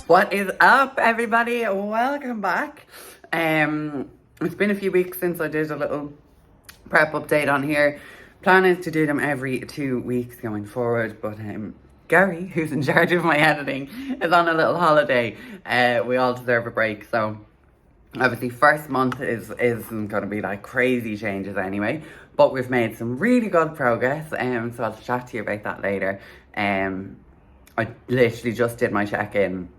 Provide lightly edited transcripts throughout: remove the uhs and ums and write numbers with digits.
What is up, everybody? Welcome back. It's been a few weeks since I did a little prep update on here. Plan is to do them every 2 weeks going forward, but Gary, who's in charge of my editing, is on a little holiday. We all deserve a break, so obviously first month isn't going to be like crazy changes anyway, but we've made some really good progress, so I'll chat to you about that later. I literally just did my check-in,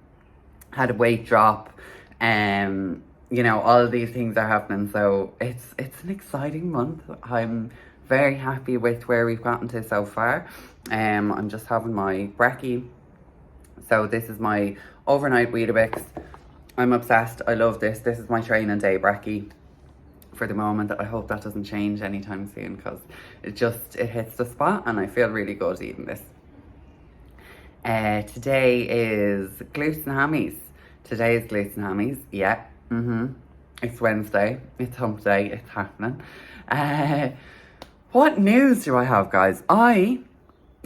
had a weight drop, you know, all of these things are happening, so it's an exciting month. I'm very happy with where we've gotten to so far. I'm just having my brekkie, so this is my overnight Weetabix. I'm obsessed. I love this. This is my training day brekkie for the moment. I hope that doesn't change anytime soon, because it hits the spot and I feel really good eating this. Today is glutes and hammies. Today is glutes and hammies. Yeah. It's Wednesday. It's hump day. It's happening. What news do I have, guys? I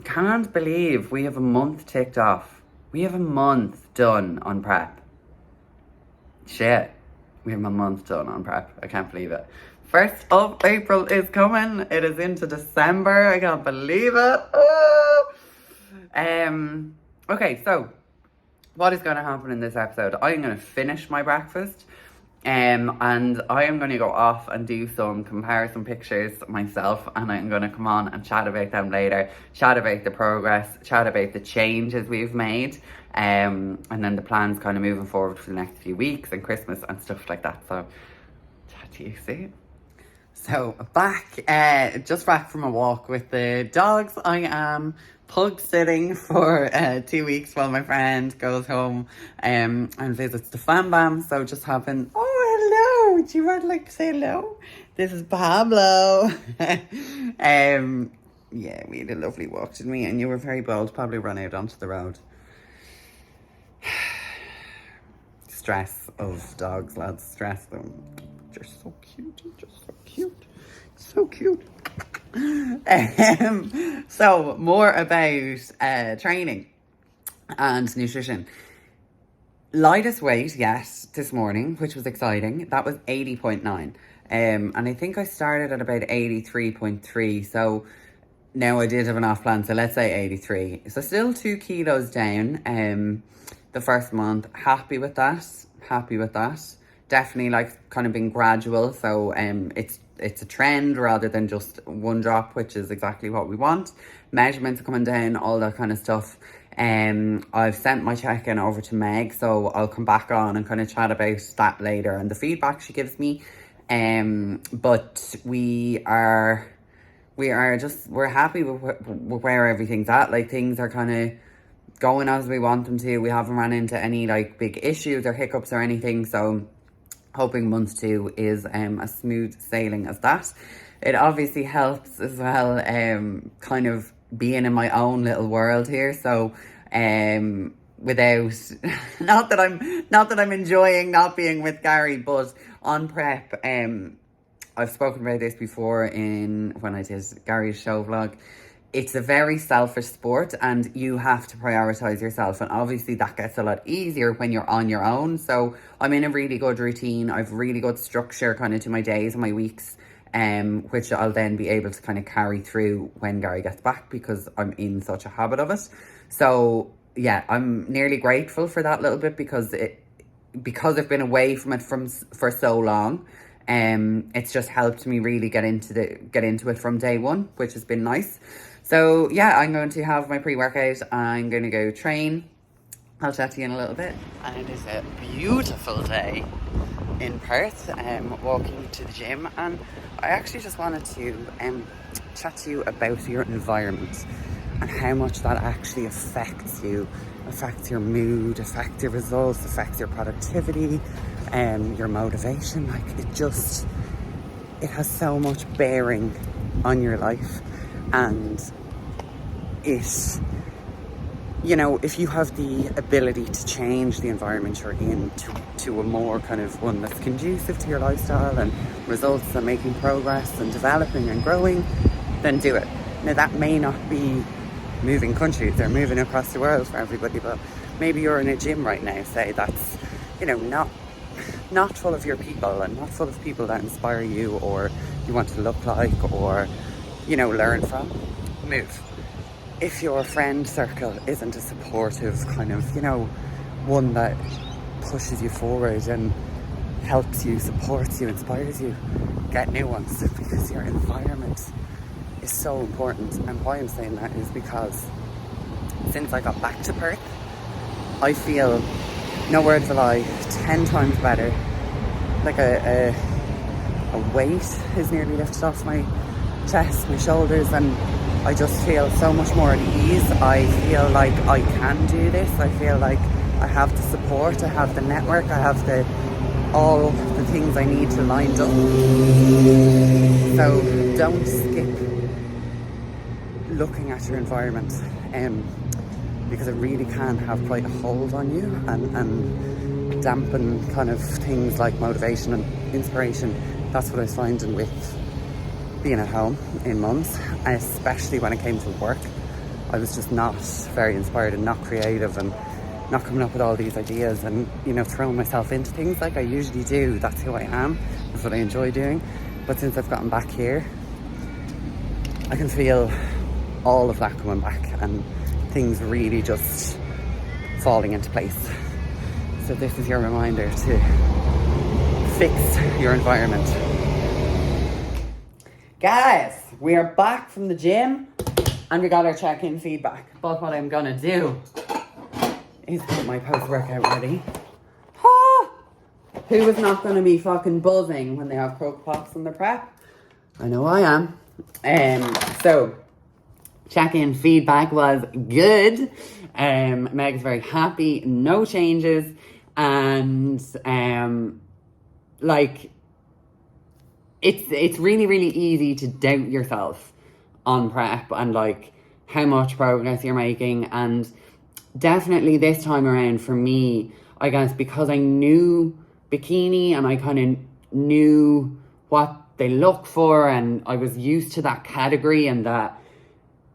can't believe we have a month ticked off. We have a month done on prep. Shit. We have a month done on prep. I can't believe it. 1st of April is coming. It is into December. I can't believe it. Oh! Okay, so what is going to happen in this episode? I'm going to finish my breakfast, and I am going to go off and do some comparison pictures myself, and I'm going to come on and chat about them later, chat about the progress, chat about the changes we've made, and then the plans kind of moving forward for the next few weeks and Christmas and stuff like that. So chat to you soon. So just back from a walk with the dogs. I am pug sitting for 2 weeks while my friend goes home and visits the fam bam. So just having, oh, hello, would you like to say hello? This is Pablo. Yeah, we had a lovely walk, didn't we? And you were very bold, probably run out onto the road. Stress of dogs, lads, stress them. You're so cute, you're just so cute. So cute. So more about training and nutrition. Lightest weight yet this morning, which was exciting. That was 80.9. And I think I started at about 83.3. So now I did have an off plan, so let's say 83. So still 2 kilos down the first month. Happy with that. Definitely like kind of been gradual, so it's a trend rather than just one drop, which is exactly what we want. Measurements are coming down, all that kind of stuff. I've sent my check-in over to Meg, so I'll come back on and kind of chat about that later and the feedback she gives me. But we're happy with where everything's at. Like, things are kind of going as we want them to. We haven't ran into any like big issues or hiccups or anything, so hoping month 2 is as smooth sailing as that. It obviously helps as well, kind of being in my own little world here. So without not that I'm enjoying not being with Gary, but on prep, I've spoken about this before when I did Gary's show vlog. It's a very selfish sport and you have to prioritize yourself, and obviously that gets a lot easier when you're on your own. So I'm in a really good routine. I've really good structure kind of to my days and my weeks, which I'll then be able to kind of carry through when Gary gets back, because I'm in such a habit of it. So yeah, I'm nearly grateful for that little bit, because I've been away from it for so long. It's just helped me really get into it from day one, which has been nice. So yeah, I'm going to have my pre-workout. I'm going to go train. I'll chat to you in a little bit. And it is a beautiful day in Perth. Walking to the gym, and I actually just wanted to chat to you about your environment and how much that actually affects you, affects your mood, affects your results, affects your productivity, your motivation. Like, it has so much bearing on your life. And you know, if you have the ability to change the environment you're in to a more kind of one that's conducive to your lifestyle and results and making progress and developing and growing, then do it. Now, that may not be moving countries or moving across the world for everybody, but maybe you're in a gym right now, say, that's, you know, not full of your people and not full of people that inspire you or you want to look like or, you know, learn from. Move. If your friend circle isn't a supportive kind of, you know, one that pushes you forward and helps you, supports you, inspires you, get new ones, because your environment is so important. And why I'm saying that is because since I got back to Perth, I feel, no word of a lie, 10 times better. Like a weight is nearly lifted off my chest, my shoulders, and I just feel so much more at ease. I feel like I can do this. I feel like I have the support, I have the network, I have all the things I need to lined up. So don't skip looking at your environment, because it really can have quite a hold on you and dampen kind of things like motivation and inspiration. That's what I was finding with being at home in months, and especially when it came to work. I was just not very inspired and not creative and not coming up with all these ideas and, you know, throwing myself into things like I usually do. That's who I am. That's what I enjoy doing. But since I've gotten back here, I can feel all of that coming back and things really just falling into place. So this is your reminder to fix your environment. Guys, we are back from the gym and we got our check-in feedback. But what I'm gonna do is get my post-workout ready. Who is not gonna be fucking buzzing when they have Croque Pops in their prep? I know I am. So check-in feedback was good. Meg's very happy, no changes, and like it's really, really easy to doubt yourself on prep and like how much progress you're making. And definitely this time around for me, I guess because I knew bikini and I kind of knew what they look for and I was used to that category and that,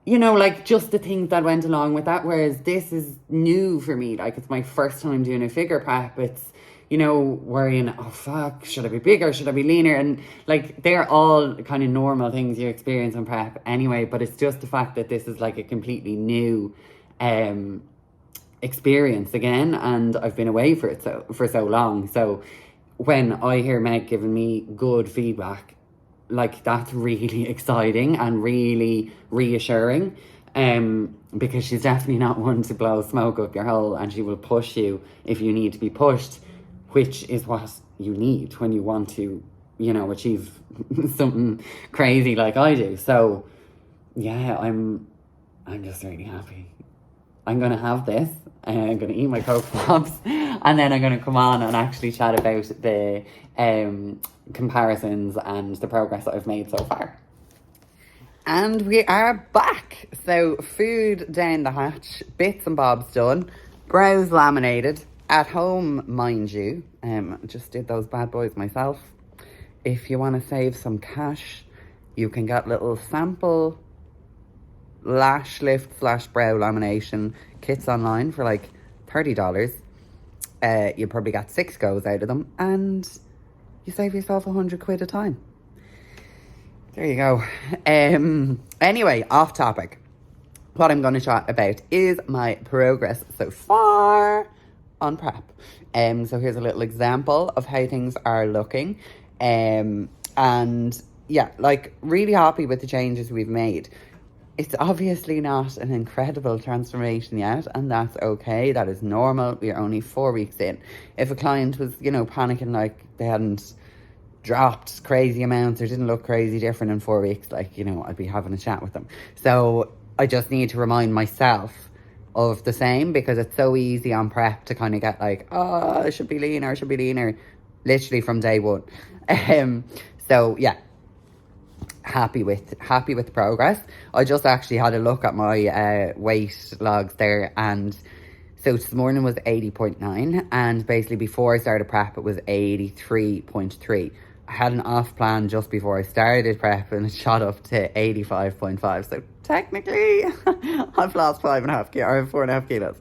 you know, like just the things that went along with that. Whereas this is new for me. Like it's my first time doing a figure prep. It's, you know, worrying, oh fuck, should I be bigger? Should I be leaner? And like, they're all kind of normal things you experience on prep anyway, but it's just the fact that this is like a completely new experience again. And I've been away for so long. So when I hear Meg giving me good feedback, like that's really exciting and really reassuring. Because she's definitely not one to blow smoke up your hole, and she will push you if you need to be pushed, which is what you need when you want to, you know, achieve something crazy like I do. So yeah, I'm just really happy. I'm going to have this, I'm going to eat my Coke Pops, and then I'm going to come on and actually chat about the comparisons and the progress that I've made so far. And we are back. So food down the hatch, bits and bobs done, brows laminated, at home, mind you. Just did those bad boys myself. If you want to save some cash, you can get little sample lash lift / brow lamination kits online for like $30. You probably got 6 goes out of them and you save yourself £100 a time. There you go. Anyway, off topic. What I'm going to chat about is my progress so far on prep. So here's a little example of how things are looking. And yeah, like really happy with the changes we've made. It's obviously not an incredible transformation yet, and that's okay. That is normal. We are only 4 weeks in. If a client was, you know, panicking like they hadn't dropped crazy amounts or didn't look crazy different in 4 weeks, like, you know, I'd be having a chat with them. So I just need to remind myself of the same, because it's so easy on prep to kind of get like, oh, I should be leaner, literally from day one. So yeah, happy with the progress. I just actually had a look at my weight logs there, and so this morning was 80.9, and basically before I started prep it was 83.3. I had an off plan just before I started prep and it shot up to 85.5. So technically I've lost 4.5 kilos.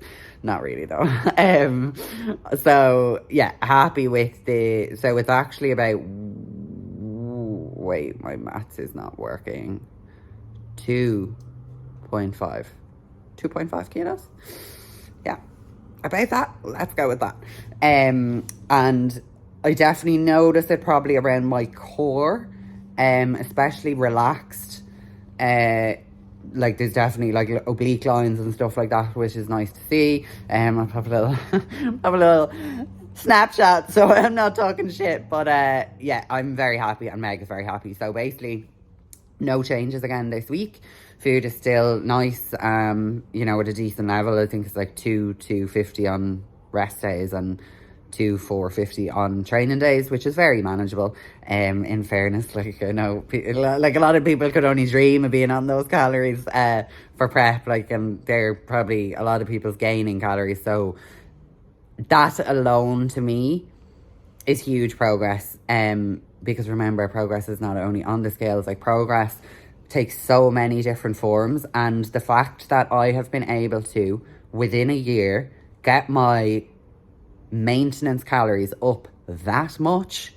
Not really though. So yeah, happy with so it's actually about, wait, my maths is not working. 2.5 kilos. Yeah, about that. Let's go with that. And I definitely notice it probably around my core, especially relaxed. Like there's definitely like oblique lines and stuff like that, which is nice to see. I'll have a little have a little snapshot, so I'm not talking shit. But yeah, I'm very happy and Meg is very happy. So basically, no changes again this week. Food is still nice, you know, at a decent level. I think it's like 250 on rest days and 450 on training days, which is very manageable. In fairness, like I know, like a lot of people could only dream of being on those calories for prep, like, and they're probably a lot of people's gaining calories. So that alone to me is huge progress. Because remember, progress is not only on the scales. Like progress takes so many different forms, and the fact that I have been able to within a year get my maintenance calories up that much,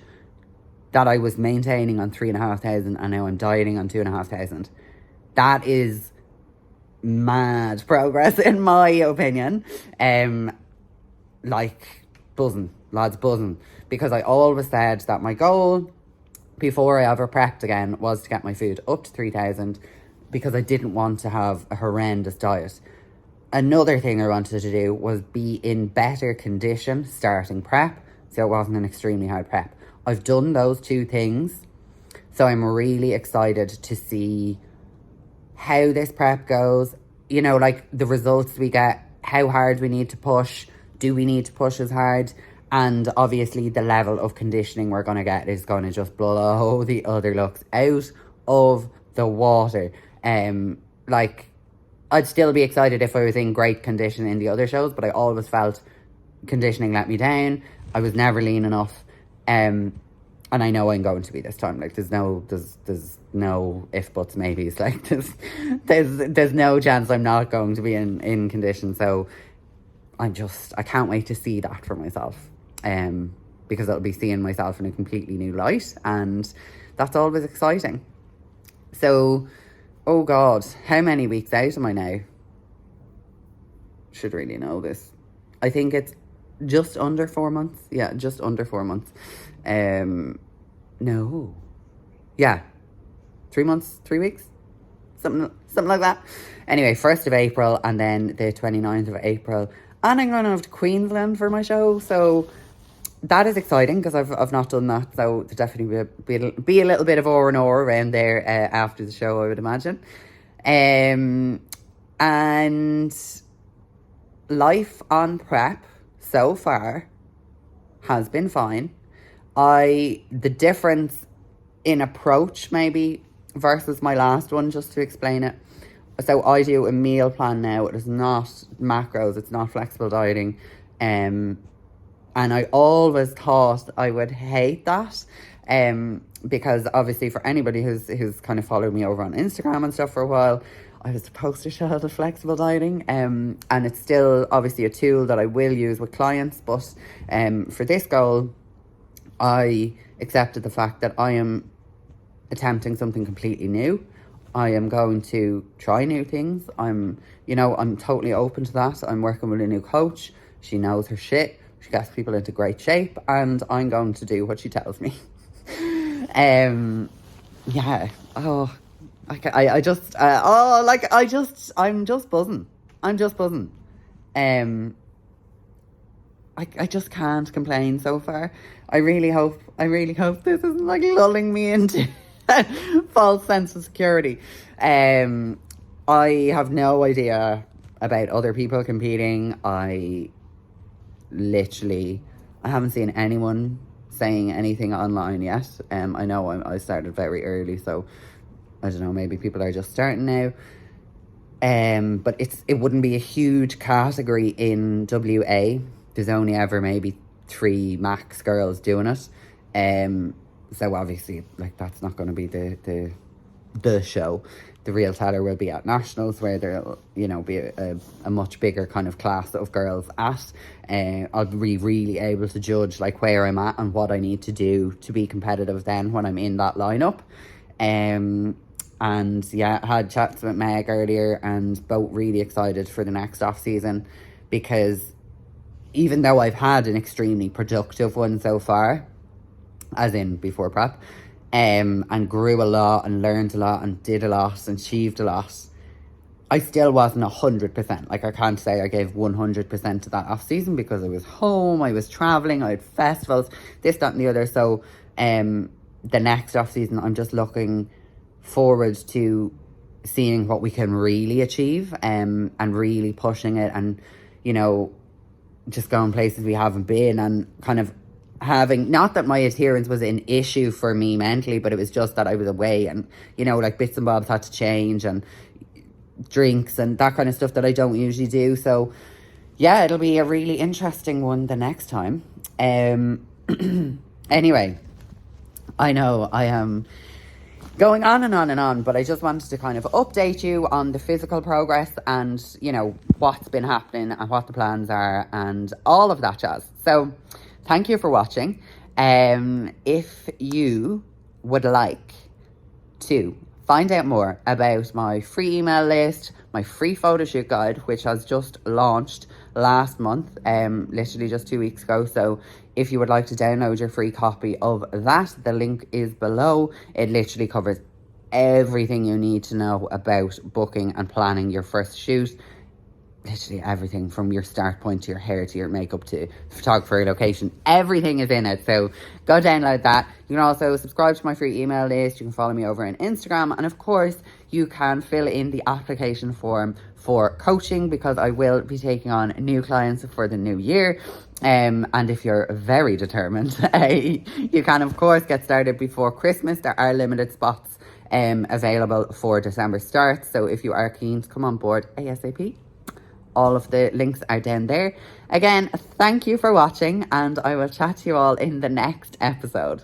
that I was maintaining on 3,500 and now I'm dieting on 2,500. That is mad progress in my opinion. Like buzzing, lads, buzzing, because I always said that my goal before I ever prepped again was to get my food up to 3,000, because I didn't want to have a horrendous diet. Another thing I wanted to do was be in better condition starting prep, so it wasn't an extremely hard prep. I've done those two things, so I'm really excited to see how this prep goes. You know, like the results we get, how hard we need to push, do we need to push as hard? And obviously the level of conditioning we're going to get is going to just blow the other looks out of the water. Like, I'd still be excited if I was in great condition in the other shows, but I always felt conditioning let me down. I was never lean enough. And I know I'm going to be this time. Like there's no if buts maybes. Like there's no chance I'm not going to be in condition. So I can't wait to see that for myself. Because I'll be seeing myself in a completely new light, and that's always exciting. So, oh God, how many weeks out am I now? Should really know this. I think it's just under 4 months. Yeah, just under 4 months. No. Yeah. 3 months, 3 weeks? Something like that. Anyway, 1st of April and then the 29th of April. And I'm going to have to Queensland for my show. So that is exciting because I've not done that. So there'll definitely be a little bit of R&R around there after the show, I would imagine. And life on prep so far has been fine. The difference in approach maybe versus my last one, just to explain it. So I do a meal plan now. It is not macros. It's not flexible dieting. And I always thought I would hate that. Because obviously for anybody who's kind of followed me over on Instagram and stuff for a while, I was the poster child of flexible dieting. And it's still obviously a tool that I will use with clients. But for this goal, I accepted the fact that I am attempting something completely new. I am going to try new things. I'm totally open to that. I'm working with a new coach. She knows her shit. She gets people into great shape, and I'm going to do what she tells me. Yeah. Oh, I'm just buzzing. I'm just buzzing. I just can't complain so far. I really hope this isn't like lulling me into false sense of security. I have no idea about other people competing. I haven't seen anyone saying anything online yet. I know I started very early, so I don't know, maybe people are just starting now. But it wouldn't be a huge category in WA. There's only ever maybe 3 max girls doing it. So obviously, like, that's not going to be the show. the real teller will be at nationals, where there'll, you know, be a much bigger kind of class of girls at. I'll be really able to judge like where I'm at and what I need to do to be competitive then when I'm in that lineup. And yeah, I had chats with Meg earlier, and both really excited for the next off season, because even though I've had an extremely productive one so far, as in before prep, and grew a lot and learned a lot and did a lot and achieved a lot, I still wasn't 100%. Like, I can't say I gave 100% to that off season, because I was home, I was traveling, I had festivals, this, that and the other. So the next off season, I'm just looking forward to seeing what we can really achieve, and really pushing it, and, you know, just going places we haven't been, and kind of having, not that my adherence was an issue for me mentally, but it was just that I was away, and, you know, like bits and bobs had to change, and drinks and that kind of stuff that I don't usually do. So yeah, it'll be a really interesting one the next time. Anyway, I know I am going on and on and on, but I just wanted to kind of update you on the physical progress, and, you know, what's been happening and what the plans are and all of that jazz. So thank you for watching. If you would like to find out more about my free email list, my free photo shoot guide, which has just launched last month, literally just 2 weeks ago. So if you would like to download your free copy of that, the link is below. It literally covers everything you need to know about booking and planning your first shoot. Literally everything from your start point to your hair to your makeup to photographer, location, everything is in it. So go download that. You can also subscribe to my free email list. You can follow me over on Instagram, and of course you can fill in the application form for coaching, because I will be taking on new clients for the new year. And if you're very determined, you can of course get started before Christmas. There are limited spots available for December start, so if you are keen to come on board ASAP, all of the links are down there. Again, thank you for watching, and I will chat to you all in the next episode.